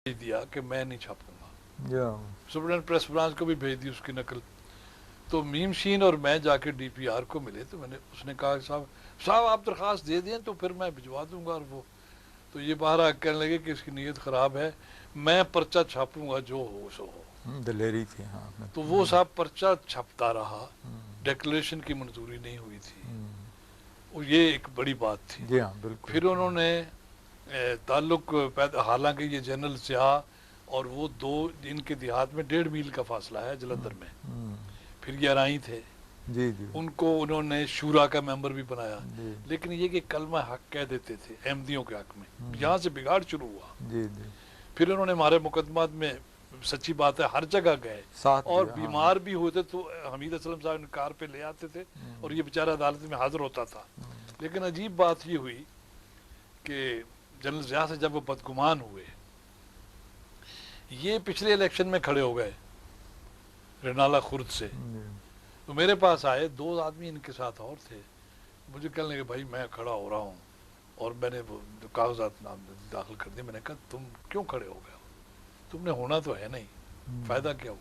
بھیج دیا کہ میں نہیں چھاپوں گا، یا سپرنٹینڈنٹ پریس برانچ کو بھی بھیج دی اس کی نقل. تو میم شین اور میں جا کے ڈی پی آر کو ملے تو اس نے کہا صاحب آپ درخواست دے دیں تو پھر میں بھجوا دوں گا. اور وہ تو یہ باہر کہنے لگے کہ اس کی نیت خراب ہے، میں پرچہ چھاپوں گا جو ہو سو ہو. دلیری تھی. ہاں تو وہ صاحب پرچہ چھپتا رہا، ڈیکلریشن کی منظوری نہیں ہوئی تھی. اور یہ ایک بڑی بات تھی. جی ہاں بالکل. پھر انہوں نے تعلق حالانکہ یہ جنرل سیاہ اور وہ دو ان کے دیہات میں 1.5 میل کا فاصلہ ہے جلندھر میں، پھر یہ ارائی تھے، جی جی ان کو انہوں نے شورا کا ممبر بھی بنایا. جی لیکن یہ کہ کلمہ حق کہہ دیتے تھے احمدیوں کے حق میں، یہاں سے بگاڑ شروع ہوا. جی جی پھر انہوں نے ہمارے مقدمات میں سچی بات ہے ہر جگہ گئے ساتھ اور دیا. بیمار بھی ہوتے تو حمید اسلم صاحب نے کار پہ لے آتے تھے اور یہ بیچارہ عدالت میں حاضر ہوتا تھا. لیکن عجیب بات یہ ہوئی کہ جنرل ضیاء سے جب وہ بدگمان ہوئے، یہ پچھلے الیکشن میں کھڑے ہو گئے رنالہ خرد سے، تو میرے پاس آئے 2 آدمی ان کے ساتھ اور تھے. مجھے کہنے لگے بھائی میں کھڑا ہو رہا ہوں اور میں نے کاغذات داخل کر دیے. میں نے کہا تم کیوں کھڑے ہو گئے ہو، تم نے ہونا تو ہے نہیں، فائدہ کیا ہو.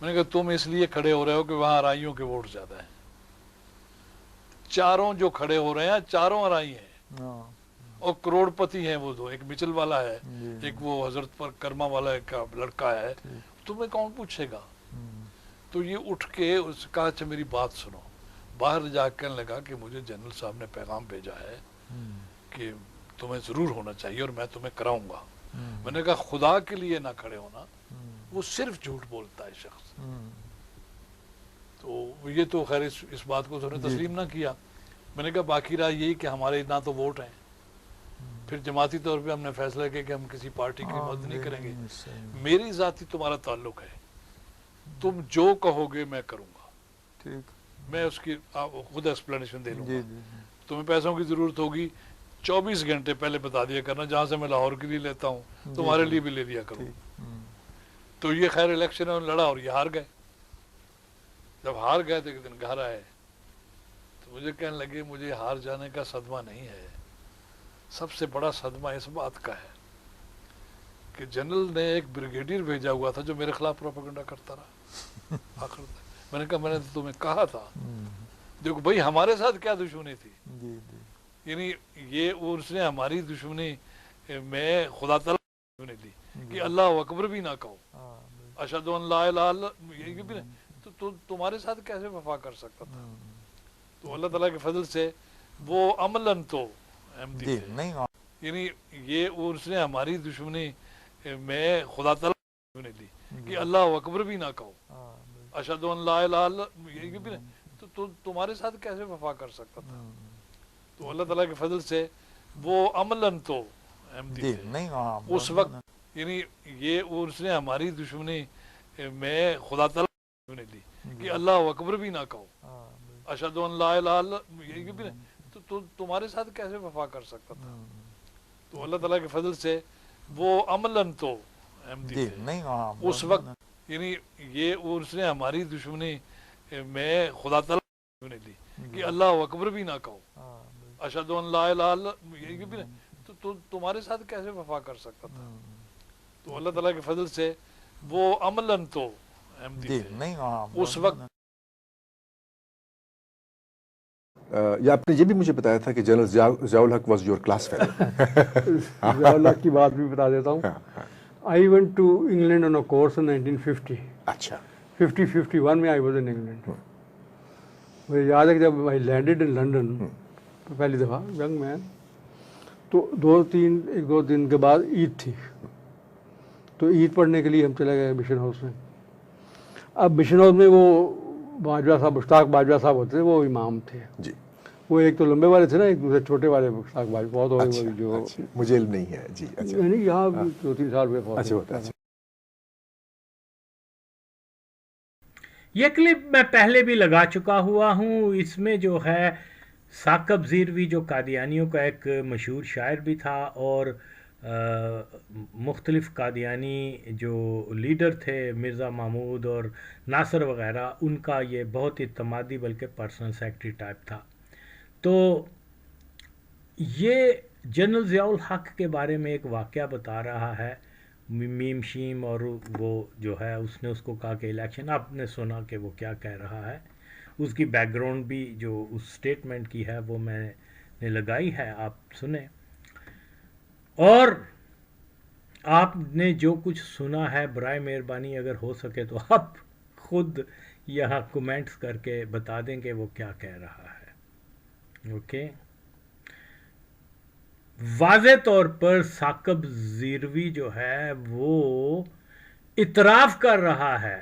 میں نے کہا تم اس لیے کھڑے ہو رہے ہو کہ وہاں ارائیوں کے ووٹ زیادہ ہیں. چاروں جو کھڑے ہو رہے ہیں چاروں ارائی ہیں اور کروڑ پتی ہیں وہ دو، ایک مچل والا ہے ایک وہ حضرت پر کرما والا کا لڑکا ہے. تمہیں کون پوچھے گا. تو یہ اٹھ کے اس کہا اچھا میری بات سنو. باہر جا کہنے لگا کہ مجھے جنرل صاحب نے پیغام بھیجا ہے کہ تمہیں ضرور ہونا چاہیے اور میں تمہیں کراؤں گا. میں نے کہا خدا کے لیے نہ کھڑے ہونا، وہ صرف جھوٹ بولتا ہے شخص. تو یہ تو خیر اس بات کو انہوں نے تسلیم نہ کیا. میں نے کہا باقی رہا یہی کہ ہمارے نہ تو ووٹ ہیں، پھر جماعتی طور پہ ہم نے فیصلہ کیا کہ ہم کسی پارٹی کی مدد نہیں کریں گے. میری ذاتی تمہارا تعلق ہے، تم جو کہو گے میں کروں گا. میں اس کی خود ایکسپلینیشن دے لوں گا. تمہیں پیسوں کی ضرورت ہوگی 24 گھنٹے پہلے بتا دیا کرنا، جہاں سے میں لاہور کے لیے لیتا ہوں تمہارے لیے بھی لے لیا کروں. تو یہ خیر الیکشن میں لڑا اور یہ ہار گئے. جب ہار گئے تو ایک دن گھر آئے تو مجھے کہنے لگے مجھے ہار جانے کا صدمہ نہیں ہے، سب سے بڑا صدمہ اس بات کا ہے کہ جنرل نے ایک بریگیڈیئر بھیجا ہوا تھا جو میرے خلاف پروپیگنڈا کرتا رہا آخر تک. میں نے کہا میں نے تو تمہیں کہا تھا. دیکھو بھائی ہمارے ساتھ کیا دشمنی تھی، یعنی یہ اس نے ہماری دشمنی میں خدا تعالیٰ نے لی کہ اللہ اکبر بھی نہ کہو، اشہد ان لا الہ الا یہ بھی نہیں، تو تمہارے ساتھ کیسے وفا کر سکتا تھا. تو اللہ تعالیٰ کے فضل سے وہ عملاً تو احمدی تھے، یعنی یہ اس نے ہماری دشمنی میں خدا تعالیٰ نے لی کہ اللہ اکبر بھی نہ کہو، اشہد ان لا الہ الا یہ بھی نہیں، تو تمہارے ساتھ کیسے وفا کر سکتا تھا. تو اللہ تعالیٰ کے فضل سے وہ عملاً تو احمدی تھے اس وقت، یعنی یہ اس نے ہماری دشمنی میں خدا تعالیٰ نے لی کہ اللہ اکبر بھی نہ کہو، اشہد ان لا الہ الا یہ بھی نہیں، تو تمہارے ساتھ کیسے وفا کر سکتا تھا. تو اللہ تعالیٰ کے فضل سے وہ عملاً تو احمدی تھے اس وقت، یعنی یہ اس نے ہماری دشمنی میں خدا تعالیٰ نے لی کہ اللہ اکبر بھی نہ کہو، اشہد ان لا الہ الا یہ بھی نہیں، تو تمہارے ساتھ کیسے وفا کر سکتا تھا. تو اللہ تعالیٰ کے فضل سے وہ عملاً تو احمدی تھے اس وقت. آپ نے یہ بھی مجھے بتایا تھا کہ general Zia ul-Haq was your class fellow. Zia ul-Haq کی بات بھی بتا دیتا ہوں. I went to England on a course in 1950. اچھا 51 میں آئی واز ان انگلینڈ. مجھے یاد ہے کہ جب آئی لینڈڈ ان لنڈن پہلی دفعہ ینگ مین، تو 2 دن کے بعد عید تھی، تو عید پڑھنے کے لیے ہم چلے گئے مشن ہاؤس میں. اب مشن ہاؤس میں وہ باجوہ صاحب مشتاق باجوہ صاحب ہوتے تھے، وہ امام تھے. جی وہ ایک تو لمبے والے تھے نا، ایک دوسرے چھوٹے والے مشتاق باجوہ بہت ہوئے جو مجھے علم نہیں ہے. جی اچھا یعنی یہاں 2-3 سال ہوئے فوت. یہ کلپ میں پہلے بھی لگا چکا ہوا ہوں. اس میں جو ہے ثاقب زیروی جو قادیانیوں کا ایک مشہور شاعر بھی تھا اور مختلف قادیانی جو لیڈر تھے مرزا محمود اور ناصر وغیرہ، ان کا یہ بہت اعتمادی بلکہ پرسنل سیکرٹری ٹائپ تھا. تو یہ جنرل ضیاء الحق کے بارے میں ایک واقعہ بتا رہا ہے. میم شیم اور وہ جو ہے اس نے اس کو کہا کہ الیکشن، آپ نے سنا کہ وہ کیا کہہ رہا ہے، اس کی بیک گراؤنڈ بھی جو اس سٹیٹمنٹ کی ہے وہ میں نے لگائی ہے، آپ سنیں. اور آپ نے جو کچھ سنا ہے برائے مہربانی اگر ہو سکے تو آپ خود یہاں کومنٹس کر کے بتا دیں کہ وہ کیا کہہ رہا ہے. اوکے. واضح طور پر ثاقب زیروی جو ہے وہ اعتراف کر رہا ہے.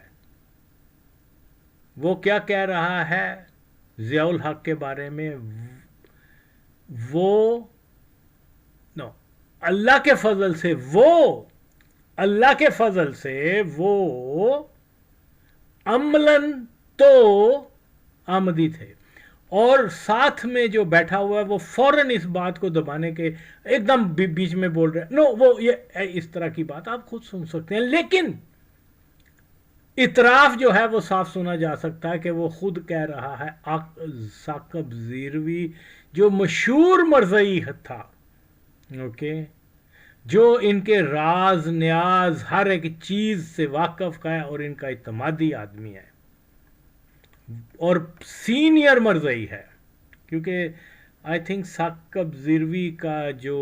وہ کیا کہہ رہا ہے ضیاء الحق کے بارے میں؟ وہ اللہ کے فضل سے وہ عملاً تو آمدی تھے، اور ساتھ میں جو بیٹھا ہوا ہے وہ فوراً اس بات کو دبانے کے ایک دم بیچ میں بول رہے وہ یہ اس طرح کی بات آپ خود سن سکتے ہیں، لیکن اعتراف جو ہے وہ صاف سنا جا سکتا ہے کہ وہ خود کہہ رہا ہے. ثاقب زیروی جو مشہور مرزئی تھا، اوکے، جو ان کے راز نیاز ہر ایک چیز سے واقف ہے اور ان کا اعتمادی آدمی ہے اور سینئر مرزئی ہے، کیونکہ آئی تھنک ثاقب زیروی کا جو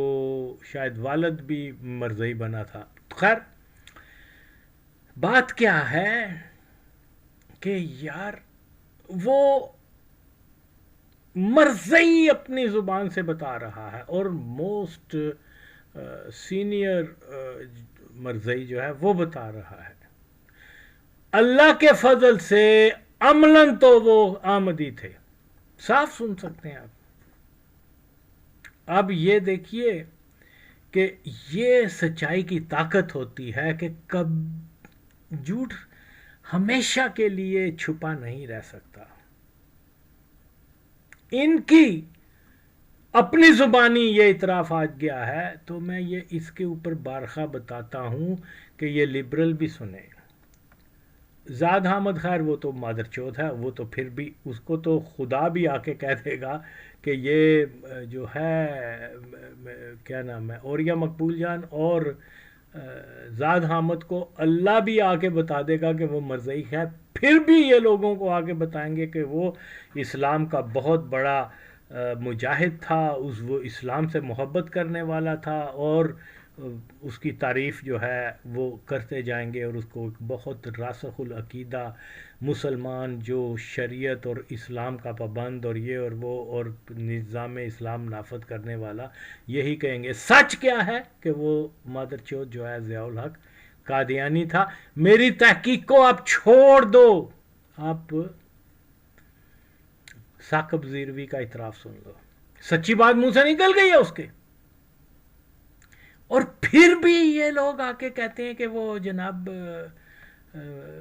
شاید والد بھی مرزئی بنا تھا. خیر، بات کیا ہے کہ یار وہ مرزئی اپنی زبان سے بتا رہا ہے، اور موسٹ سینئر مرزئی جو ہے وہ بتا رہا ہے اللہ کے فضل سے عملاً تو وہ آمدی تھے. صاف سن سکتے ہیں آپ. اب یہ دیکھیے کہ یہ سچائی کی طاقت ہوتی ہے کہ کب جھوٹ ہمیشہ کے لیے چھپا نہیں رہ سکتا. ان کی اپنی زبانی یہ اعتراف آ گیا ہے، تو میں یہ اس کے اوپر بارخواہ بتاتا ہوں کہ یہ لبرل بھی سنیں. زاد حامد، خیر وہ تو مادر چوت ہے، وہ تو پھر بھی اس کو تو خدا بھی آ کے کہہ دے گا کہ یہ جو ہے کیا نام ہے اوریا مقبول جان اور زاد حامد کو اللہ بھی آ کے بتا دے گا کہ وہ مرزئی ہے، پھر بھی یہ لوگوں کو آ کے بتائیں گے کہ وہ اسلام کا بہت بڑا مجاہد تھا، وہ اسلام سے محبت کرنے والا تھا، اور اس کی تعریف جو ہے وہ کرتے جائیں گے، اور اس کو ایک بہت راسخ العقیدہ مسلمان جو شریعت اور اسلام کا پابند اور یہ اور وہ اور نظام اسلام نافذ کرنے والا یہی کہیں گے. سچ کیا ہے کہ وہ مادر چوت جو ہے ضیاء الحق قادیانی تھا. میری تحقیق کو آپ چھوڑ دو، آپ ثاقب زیروی کا اعتراف سن لو. سچی بات منہ سے نکل گئی ہے اس کے، اور پھر بھی یہ لوگ آ کے کہتے ہیں کہ وہ جناب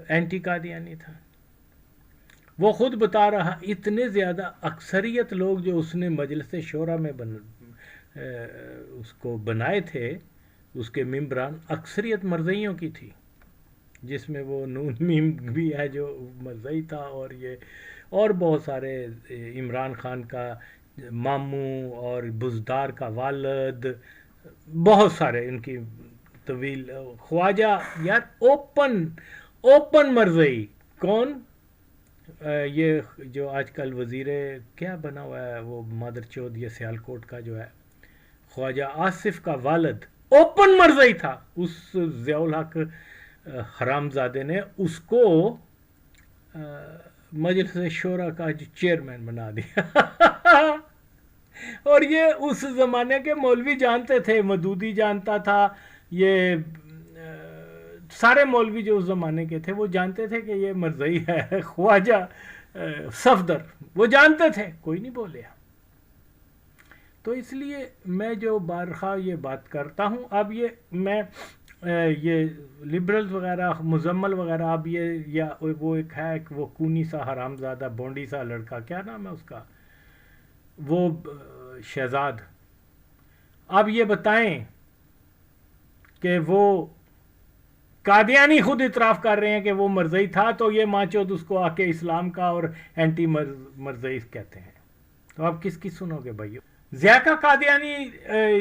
اینٹی قادیانی تھا. وہ خود بتا رہا، اتنے زیادہ اکثریت لوگ جو اس نے مجلس شورا میں اس کو بنائے تھے، اس کے ممبران، اکثریت مرزئیوں کی تھی، جس میں وہ نون میم بھی ہے جو مرزئی تھا، اور یہ اور بہت سارے عمران خان کا ماموں اور بزدار کا والد، بہت سارے ان کی طویل. خواجہ یار اوپن مرزئی. کون؟ یہ جو آج کل وزیر کیا بنا ہوا ہے وہ مادر چود، یہ سیالکوٹ کا جو ہے خواجہ آصف کا والد اوپن مرزئی تھا. اس ضیاء الحق حرام زادے نے اس کو مجلس شورا کا جو چیئرمین بنا دیا. اور یہ اس زمانے کے مولوی جانتے تھے، مدودی جانتا تھا، یہ سارے مولوی جو اس زمانے کے تھے وہ جانتے تھے کہ یہ مرزئی ہے. خواجہ صفدر وہ جانتے تھے، کوئی نہیں بولے. تو اس لیے میں جو بارخواہ یہ بات کرتا ہوں، اب یہ لبرلز وغیرہ مزمل وغیرہ، اب یہ یا وہ ایک ہے کہ وہ کونی سا حرام زادہ بونڈی سا لڑکا، کیا نام ہے اس کا، وہ شہزاد، اب یہ بتائیں کہ وہ قادیانی خود اعتراف کر رہے ہیں کہ وہ مرزئی تھا، تو یہ ماچود اس کو آ کے اسلام کا اور اینٹی مرزئی کہتے ہیں. تو آپ کس کی سنو گے بھائیو؟ ضیاء کا قادیانی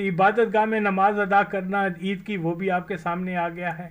عبادت گاہ میں نماز ادا کرنا عید کی، وہ بھی آپ کے سامنے آ گیا ہے.